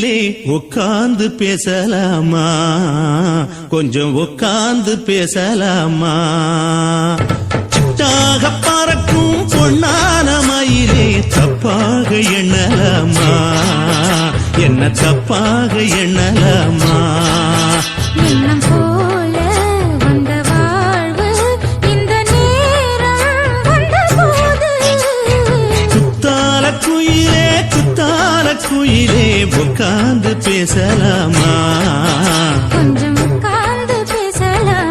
குயிலே உட்கார்ந்து பேசலாமா, கொஞ்சம் உட்கார்ந்து பேசலாமா. சிட்டாக பறக்கும் பொன்னான மயிலே தப்பாக எண்ணலாமா, என்ன தப்பாக எண்ணலாமா. எண்ணம் போல வந்த வாழ்வு இந்த நேரம் வந்தபோது குத்தால குயிலே உட்கார்ந்து பேசலாமா, கொஞ்சம் உட்கார்ந்து பேசலாமா.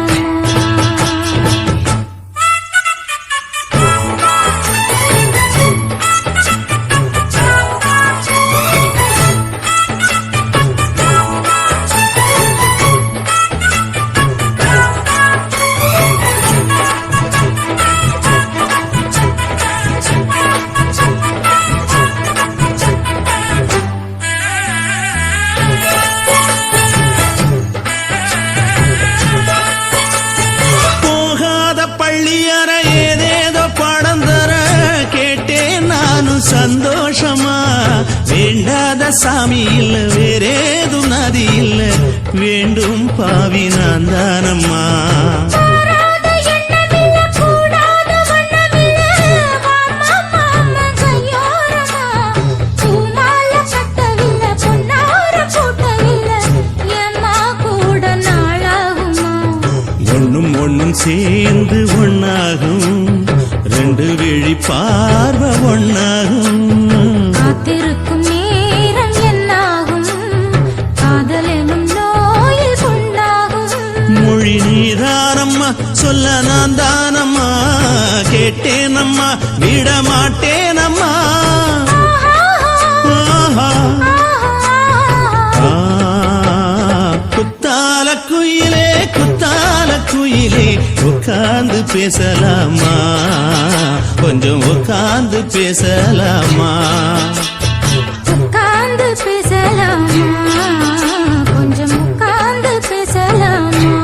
சந்தோஷமா வேண்டாத சாமி இல்ல, வேறேது நதி இல்ல, வேண்டும் பாவி நான் தானம்மா. ஒண்ணும் ஒண்ணும் சேர்ந்து ஒன்னாகும், ரெண்டு விழி பார்வை ஒன்னாகும். காத்திருக்கும் நேரம் என்னாகும், காதல் எனும் நோயில் கொண்டாகும். மொழி நீதானம்மா, சொல்ல நான் தானம்மா, கேட்டேனம்மா விட மாட்டேனம்மா. குத்தால குயிலே உட்கார்ந்து பேசலாமா, கொஞ்சம் உட்கார்ந்து பேசலாமா. உட்கார்ந்து பேசலாமா, கொஞ்சம் உட்கார்ந்து பேசலாமா.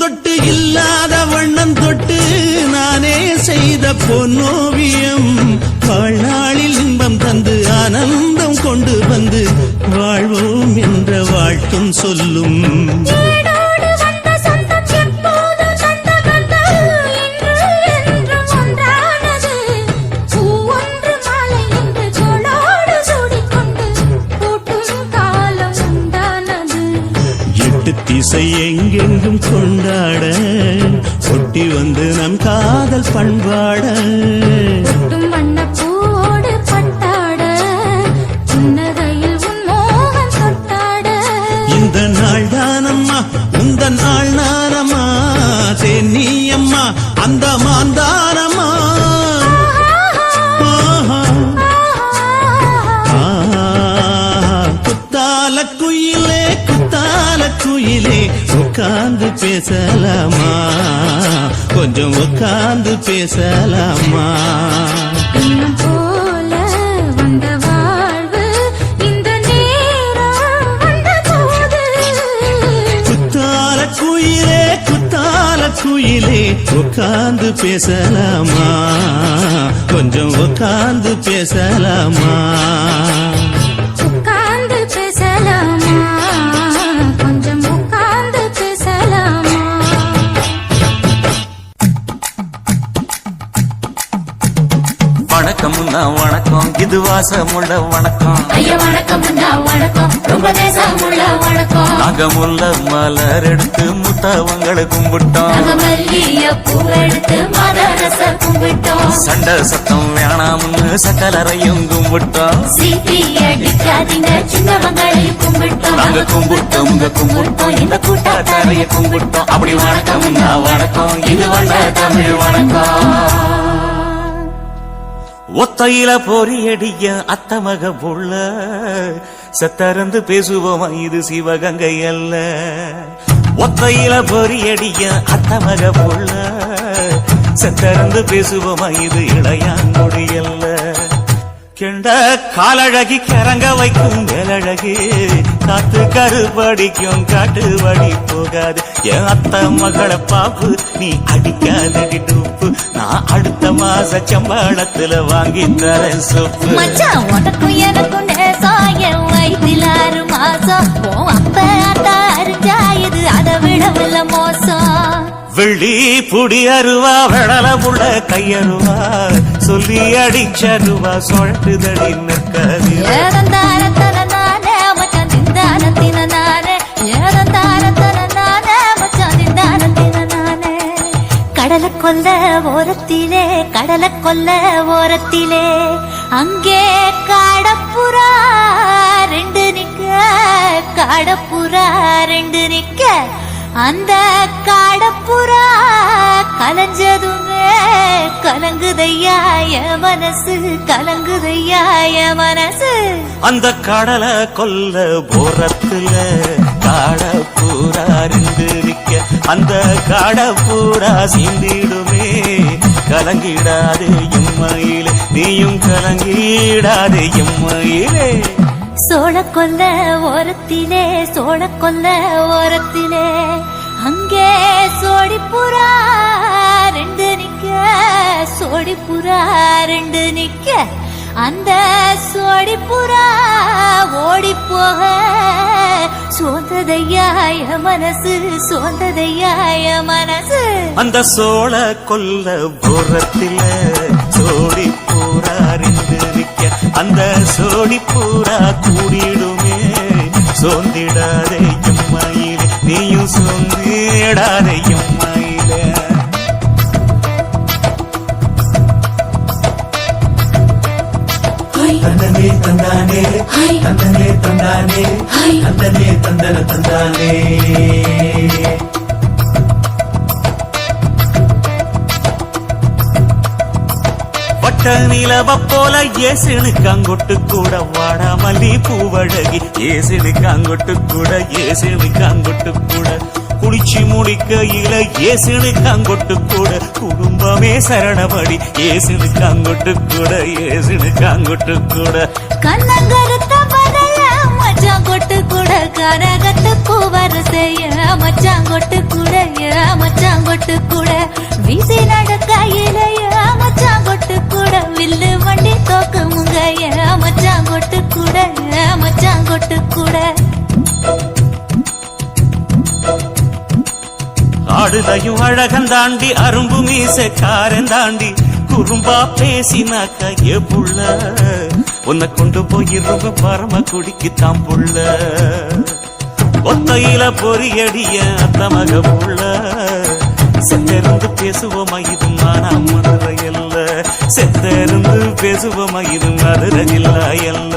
தொட்டு இல்லாத வண்ணம் தொட்டு நானே செய்த பொன்னோவியம், வாழ்நாளில் இன்பம் தந்து ஆனந்தம் கொண்டு வந்து வாழ்வோம் என்ற வாழ்த்தும் சொல்லும். திசை எங்கெங்கும் கொண்டாட ஒட்டி வந்து நம் காதல் பண்பாட, வண்ணப்பூவோடு பட்டாட புன்னகையில் உன் மோகம் தொட்டாட. இந்த நாள் தானம்மா உந்த நாள் நானம்மா, தென்னியம்மா அந்த மாந்தானம்மா. குயிலே உட்கார்ந்து பேசலாமா, கொஞ்சம் உட்கார்ந்து பேசலாமா. எண்ணம் போல வந்த வாழ்வு இந்த நேரம் வந்தபோது குத்தால குயிலே உட்கார்ந்து பேசலாமா, கொஞ்சம் உட்கார்ந்து பேசலாமா. உட்கார்ந்து பேசலாமா, கொஞ்சம் உட்கார்ந்து பேசலாமா. வணக்கம்னா வணக்கம், இது வாசமுள்ள வணக்கம். ஐயா வணக்கம்னா வணக்கம், ரொம்ப தேசமுள்ள வணக்கம். நாங்க முல்ல மலர் எடுத்து முத்தவங்களை கும்பிட்டோம், மல்லிய பூ எடுத்து மதரச கும்பிட்டோம். சண்டை சத்தம் வேணாம்னு சக்கலரையும் கும்பிட்டோம். சீட்டி அடிக்காதீங்க சின்னவங்களையும் கும்பிட்டோம். நாங்க கும்பிட்டோம் கும்பிட்டோம், இந்த கூட்டாத்தாரைய கும்பிட்டோம். அப்படி வணக்கம்னா வணக்கம், இது வந்த தமிழ் வணக்கம். ஒத்தையில பொறியடிய அத்தமக புள்ள செத்தறந்து பேசுவோமா இது சிவகங்கை அல்ல. ஒத்தையில பொறியடிய அத்தமக புள்ள செத்தறந்து பேசுவோமா இது இளையாங்குடி அல்ல. கெண்ட காலழகி கிறங்க வைக்கும் மேலழகி காத்து கருப்படிக்கும் காட்டு வழி போகாது. என் அத்த மகளை பாப்பு நீ அடிக்காதடி டூப்பு. நான் அடுத்த மாச சம்பளத்துல வாங்கி தரேன் சொப்பு. மச்சான் உனக்கும் எனக்கும் நேசம் என் வயிற்றில் 6 மாசம். உன் அப்ப அத்தா அறிஞ்சாயுது அதை விடவில்ல மோசம். வெள்ளி புடி அருவா வெடல புள்ள கையருவா சொல்லி அடிச்சருவா சொழட்டுதடி நிற்காது. ஏதந்தாரத்தன நானே மச்சான் திந்தானத்தின நானே. ஏதந்தாரத்தன நானே மச்சான் திந்தானத்தின நானே. கடலை கொல்ல ஓரத்திலே கடலை கொல்ல ஓரத்திலே அங்கே காடப்புறா 2 நிக்க. காடப்புறா 2 நிக்க. அந்த காடப்புறா கலஞ்சதுமே கலங்குதையா என் மனசு. கலங்குதையா என் மனசு. அந்த கடலை கொல்ல போரத்துல காடப்பூரா 2 நிக்க. அந்த காடப்பூரா சிந்திடுமே கலங்கிடாதே எம்மையிலே. நீயும் கலங்கிடாதே எம்மையிலே. சோழ கொல்ல ஓரத்திலே சோழ கொல்ல ஓரத்திலே அங்கே சோடிப்புறா 2 நிக்க. சோடிப்புறா 2 நிக்க. அந்த சோடிப்புறா ஓடி போக சோந்ததையாய மனசு. சோந்ததையாய மனசு. அந்த சோழ கொல்ல புறத்தில சோடி பூரா 2 நிக்க. அந்த சோடி பூரா கூடிடுமே சோந்திடாதே எம்மையிலே. நீயும் சோந்திடாதே எம்மையிலே. தந்தனே தந்தானே தந்தனே தந்தானே தந்தனே தந்தன தந்தானே. வட்ட நிலவ போல ஏசினுக்காங்கொட்டு கூட வாடாமல்லி பூவழகி. ஏசினுக்காங்கொட்டு கூட ஏசினுக்காங்கொட்டு கூட குளிச்சு முடிக்கையில ஏசினுக்காங்கொட்டு கூட குடும்பமே சரணபடி. ஏசினுக்காங்கொட்டு கூட ஏசினுக்காங்கொட்டு கூட. கண்ணங்கருத்த பதைய மச்சான் கொட்டு கூட கரகத்துக்கு வரிசைய மச்சான் கொட்டு கூட மச்சான் கொட்டு கூட. வீசி நடக்கையிலைய மச்சான் கொட்டு கூட வில்லு வண்டி தோக்கமுங்க மச்சான் கொட்டு கூட மச்சான் கொட்டு கூட. ஆடுதையும் அழகந்தாண்டி அரும்பு மீசக்காரன் தாண்டி குறும்பா பேசினாக்க ஏ புள்ள உன்னை கொண்டு போயிருவ பரம குடிக்கு தாம் புள்ள. ஒத்தையில பொறியடிய அத்தமக புள்ள செத்தருந்து பேசுவோமா இது மானா மதுரை அல்ல. செத்தருந்து பேசுவோமா இது மதுரை இல்ல அல்ல.